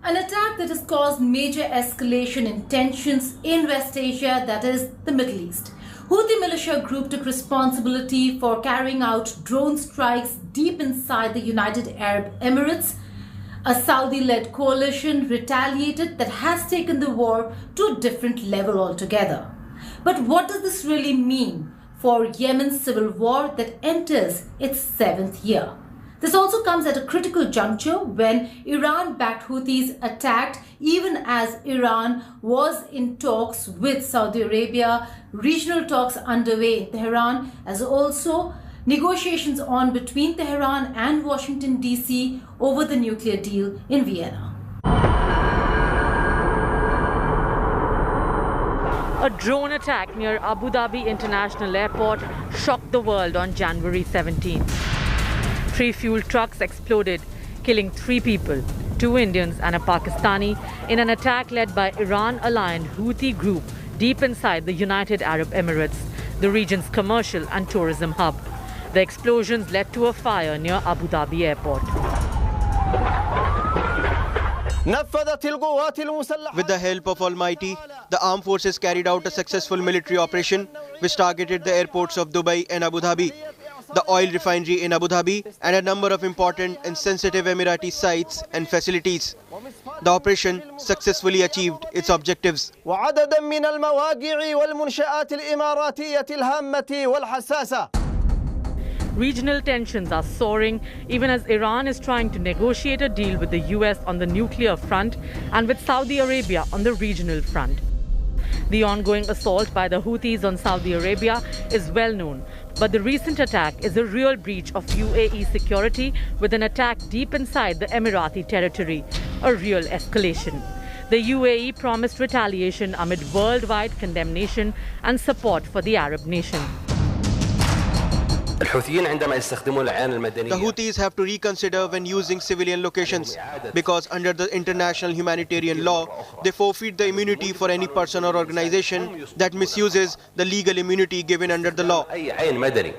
An attack that has caused major escalation in tensions in West Asia, that is, the Middle East. Houthi militia group took responsibility for carrying out drone strikes deep inside the United Arab Emirates. A Saudi-led coalition retaliated that has taken the war to a different level altogether. But what does this really mean for Yemen's civil war that enters its 7th year? This also comes at a critical juncture when Iran-backed Houthis attacked even as Iran was in talks with Saudi Arabia, regional talks underway in Tehran, as also negotiations on between Tehran and Washington DC over the nuclear deal in Vienna. A drone attack near Abu Dhabi International Airport shocked the world on January 17th. 3 fuel trucks exploded, killing 3 people, 2 Indians and a Pakistani, in an attack led by Iran-aligned Houthi group deep inside the United Arab Emirates, the region's commercial and tourism hub. The explosions led to a fire near Abu Dhabi Airport. With the help of Almighty, the armed forces carried out a successful military operation which targeted the airports of Dubai and Abu Dhabi, the oil refinery in Abu Dhabi, and a number of important and sensitive Emirati sites and facilities. The operation successfully achieved its objectives. Regional tensions are soaring even as Iran is trying to negotiate a deal with the US on the nuclear front and with Saudi Arabia on the regional front. The ongoing assault by the Houthis on Saudi Arabia is well known, but the recent attack is a real breach of UAE security with an attack deep inside the Emirati territory, a real escalation. The UAE promised retaliation amid worldwide condemnation and support for the Arab nation. The Houthis have to reconsider when using civilian locations because under the international humanitarian law, they forfeit the immunity for any person or organization that misuses the legal immunity given under the law. The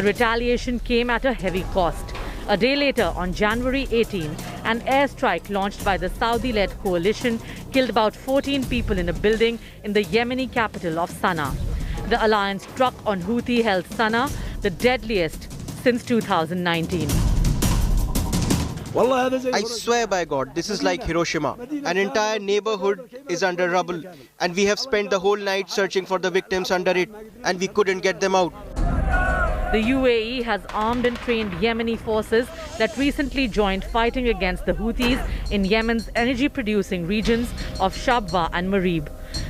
retaliation came at a heavy cost. A day later, on January 18, an airstrike launched by the Saudi-led coalition killed about 14 people in a building in the Yemeni capital of Sana'a. The alliance struck on Houthi-held Sana'a, the deadliest since 2019. I swear by God, this is like Hiroshima. An entire neighborhood is under rubble, and we have spent the whole night searching for the victims under it, and we couldn't get them out. The UAE has armed and trained Yemeni forces that recently joined fighting against the Houthis in Yemen's energy-producing regions of Shabwa and Marib.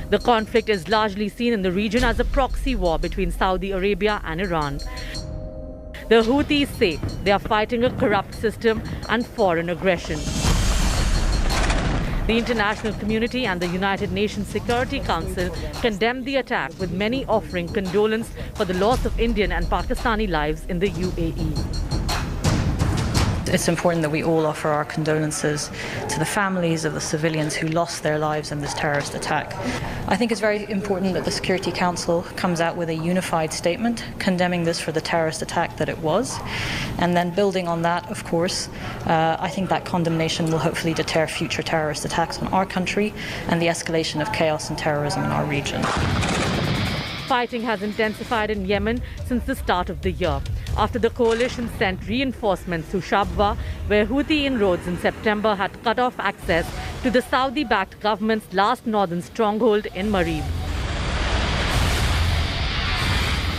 The conflict is largely seen in the region as a proxy war between Saudi Arabia and Iran. The Houthis say they are fighting a corrupt system and foreign aggression. The international community and the United Nations Security Council condemned the attack, with many offering condolence for the loss of Indian and Pakistani lives in the UAE. It's important that we all offer our condolences to the families of the civilians who lost their lives in this terrorist attack. I think it's very important that the Security Council comes out with a unified statement condemning this for the terrorist attack that it was. And then building on that, of course, I think that condemnation will hopefully deter future terrorist attacks on our country and the escalation of chaos and terrorism in our region. Fighting has intensified in Yemen since the start of the year, after the coalition sent reinforcements to Shabwa, where Houthi inroads in September had cut off access to the Saudi-backed government's last northern stronghold in Marib.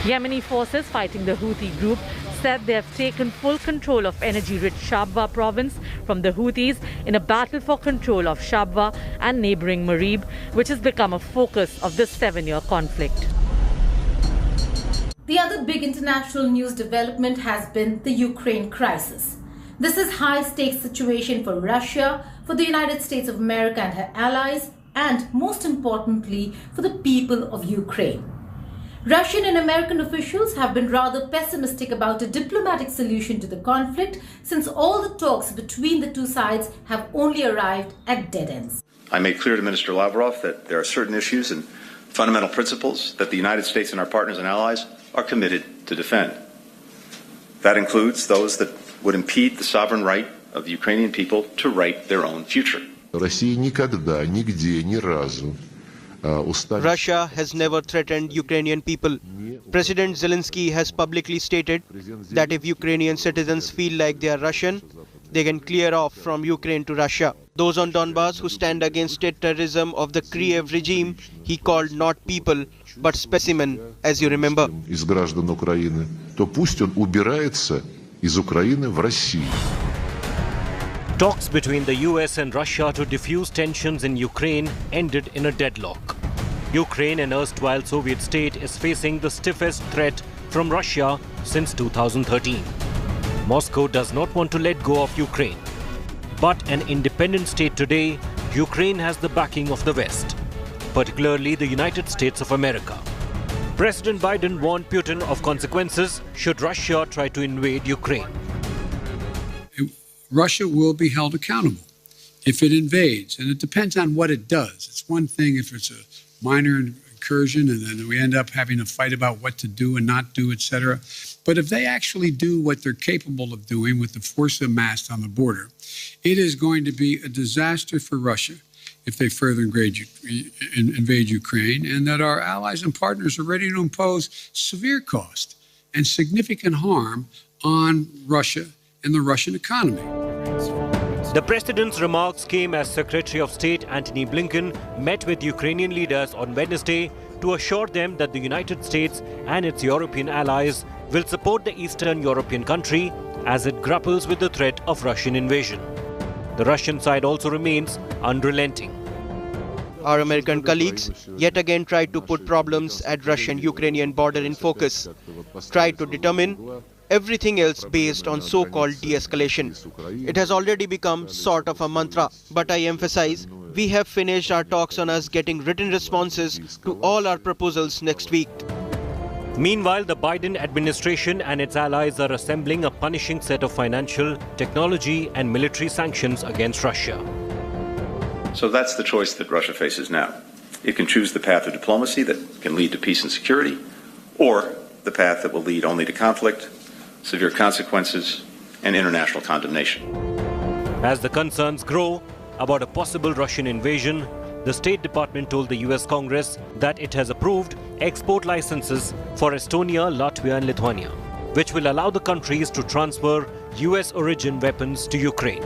Yemeni forces fighting the Houthi group said they have taken full control of energy-rich Shabwa province from the Houthis in a battle for control of Shabwa and neighboring Marib, which has become a focus of this 7-year conflict. The other big international news development has been the Ukraine crisis. This is a high-stakes situation for Russia, for the United States of America and her allies, and most importantly, for the people of Ukraine. Russian and American officials have been rather pessimistic about a diplomatic solution to the conflict, since all the talks between the two sides have only arrived at dead ends. I made clear to Minister Lavrov that there are certain issues and fundamental principles that the United States and our partners and allies are committed to defend. That includes those that would impede the sovereign right of the Ukrainian people to write their own future. Россия никогда, нигде, ни разу Russia has never threatened Ukrainian people. President Zelensky has publicly stated that if Ukrainian citizens feel like they are Russian, they can clear off from Ukraine to Russia. Those on Donbass who stand against state terrorism of the Kyiv regime, he called not people, but specimen, as you remember. Из граждан Украины, то пусть он убирается из Украины в Россию. Talks between the US and Russia to defuse tensions in Ukraine ended in a deadlock. Ukraine, an erstwhile Soviet state, is facing the stiffest threat from Russia since 2013. Moscow does not want to let go of Ukraine. But an independent state today, Ukraine has the backing of the West, particularly the United States of America. President Biden warned Putin of consequences should Russia try to invade Ukraine. Russia will be held accountable if it invades, and it depends on what it does. It's one thing if it's a minor incursion and then we end up having a fight about what to do and not do, etc. But if they actually do what they're capable of doing with the force amassed on the border, it is going to be a disaster for Russia if they further invade Ukraine, and that our allies and partners are ready to impose severe cost and significant harm on Russia and the Russian economy. The president's remarks came as Secretary of State Antony Blinken met with Ukrainian leaders on Wednesday to assure them that the United States and its European allies will support the Eastern European country as it grapples with the threat of Russian invasion. The Russian side also remains unrelenting. Our American colleagues yet again tried to put problems at Russian-Ukrainian border in focus, tried to determine everything else based on so-called de-escalation. It has already become sort of a mantra, but I emphasize, we have finished our talks on us getting written responses to all our proposals next week. Meanwhile, the Biden administration and its allies are assembling a punishing set of financial, technology and military sanctions against Russia. So that's the choice that Russia faces now. It can choose the path of diplomacy that can lead to peace and security, or the path that will lead only to conflict, severe consequences, and international condemnation. As the concerns grow about a possible Russian invasion, the State Department told the US Congress that it has approved export licenses for Estonia, Latvia and Lithuania, which will allow the countries to transfer US origin weapons to Ukraine.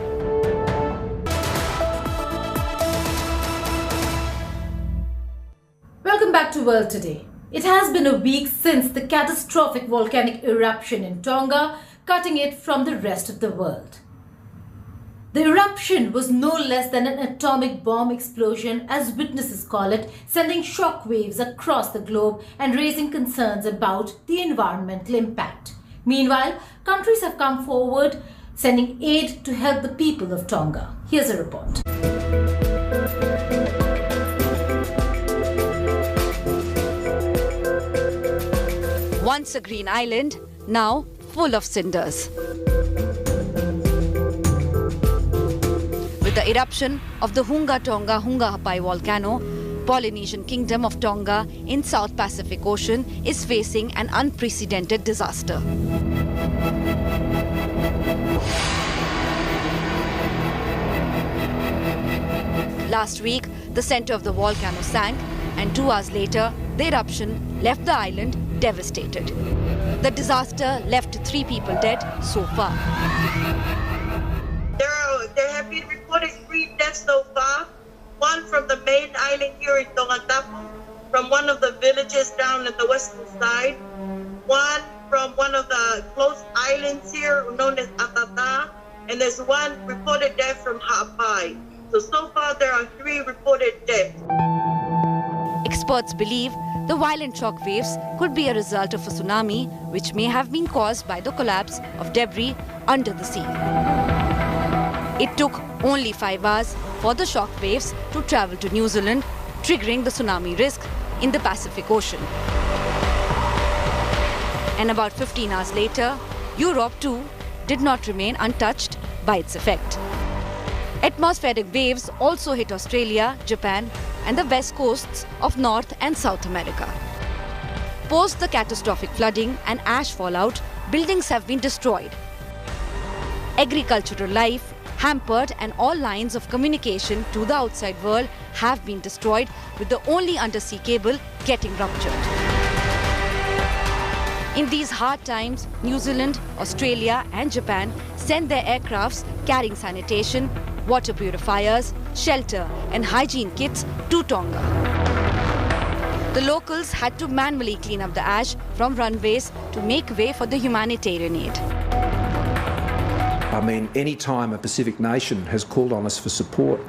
Welcome back to World Today. It has been a week since the catastrophic volcanic eruption in Tonga, cutting it from the rest of the world. The eruption was no less than an atomic bomb explosion, as witnesses call it, sending shockwaves across the globe and raising concerns about the environmental impact. Meanwhile, countries have come forward, sending aid to help the people of Tonga. Here's a report. Once a green island, now full of cinders. With the eruption of the Hunga Tonga Hunga Hapai volcano, Polynesian Kingdom of Tonga in South Pacific Ocean is facing an unprecedented disaster. Last week, the center of the volcano sank, and 2 hours later, the eruption left the island devastated. The disaster left 3 people dead so far. There have been reported 3 deaths so far. One from the main island here in Tongatapu, from one of the villages down at the western side. One from one of the close islands here known as Atata. And there's one reported death from Hapai. So far there are 3 reported deaths. Experts believe the violent shock waves could be a result of a tsunami, which may have been caused by the collapse of debris under the sea. It took only 5 hours for the shock waves to travel to New Zealand, triggering the tsunami risk in the Pacific Ocean. And about 15 hours later, Europe too did not remain untouched by its effect. Atmospheric waves also hit Australia, Japan, and the west coasts of North and South America. Post the catastrophic flooding and ash fallout, buildings have been destroyed. agricultural life hampered and all lines of communication to the outside world have been destroyed, with the only undersea cable getting ruptured. In these hard times, New Zealand, Australia and Japan sent their aircrafts carrying sanitation, water purifiers, shelter and hygiene kits to Tonga. The locals had to manually clean up the ash from runways to make way for the humanitarian aid. I mean, any time a Pacific nation has called on us for support,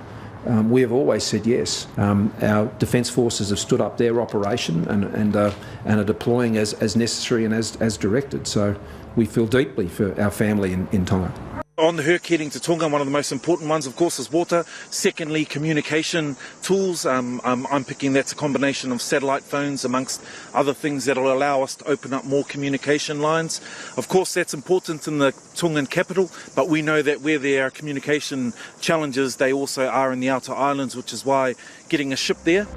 we have always said yes. Our Defence Forces have stood up their operation and are deploying as necessary and as directed. So we feel deeply for our family in Tonga. On the Herc heading to Tonga, one of the most important ones, of course, is water. Secondly, communication tools. I'm picking that's a combination of satellite phones amongst other things that will allow us to open up more communication lines. Of course, that's important in the Tongan capital, but we know that where there are communication challenges, they also are in the outer islands, which is why getting a ship there.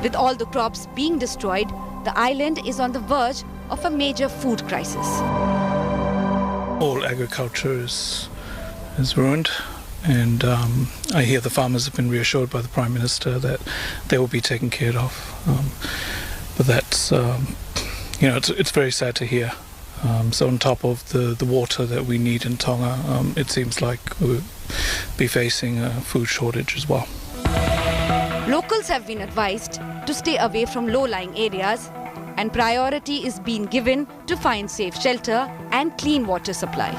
With all the crops being destroyed, the island is on the verge of a major food crisis. All agriculture is ruined, and I hear the farmers have been reassured by the Prime Minister that they will be taken care of. But that's, it's very sad to hear. So on top of the water that we need in Tonga, it seems like we'll be facing a food shortage as well. Locals have been advised to stay away from low-lying areas, and priority is being given to find safe shelter and clean water supply.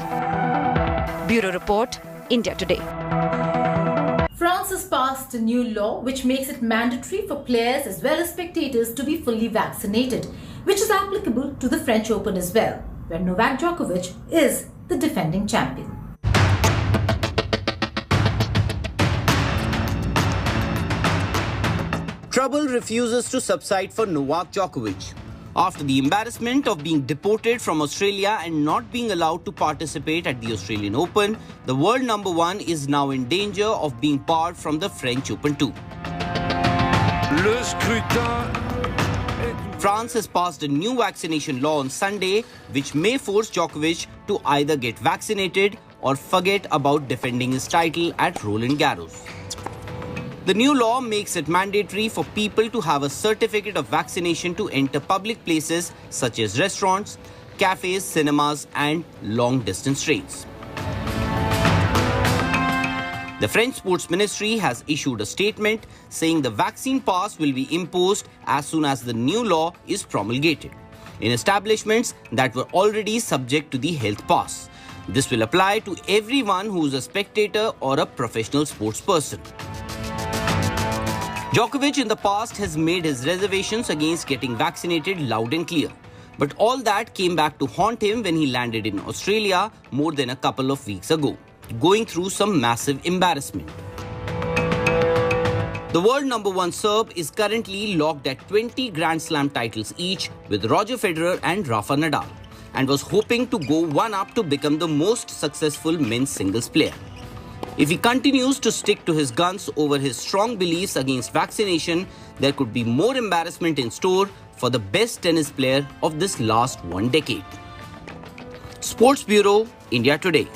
Bureau Report, India Today. France has passed a new law which makes it mandatory for players as well as spectators to be fully vaccinated, which is applicable to the French Open as well, where Novka Djokovic is the defending champion. Trouble refuses to subside for Novak Djokovic. After the embarrassment of being deported from Australia and not being allowed to participate at the Australian Open, the world number one is now in danger of being barred from the French Open too. France has passed a new vaccination law on Sunday, which may force Djokovic to either get vaccinated or forget about defending his title at Roland Garros. The new law makes it mandatory for people to have a certificate of vaccination to enter public places such as restaurants, cafes, cinemas and long-distance trains. The French Sports Ministry has issued a statement saying the vaccine pass will be imposed as soon as the new law is promulgated in establishments that were already subject to the health pass. This will apply to everyone who is a spectator or a professional sports person. Djokovic in the past has made his reservations against getting vaccinated loud and clear. But all that came back to haunt him when he landed in Australia more than a couple of weeks ago, going through some massive embarrassment. The world number one Serb is currently locked at 20 Grand Slam titles each with Roger Federer and Rafa Nadal, and was hoping to go one up to become the most successful men's singles player. If he continues to stick to his guns over his strong beliefs against vaccination, there could be more embarrassment in store for the best tennis player of this last 1 decade. Sports Bureau, India Today.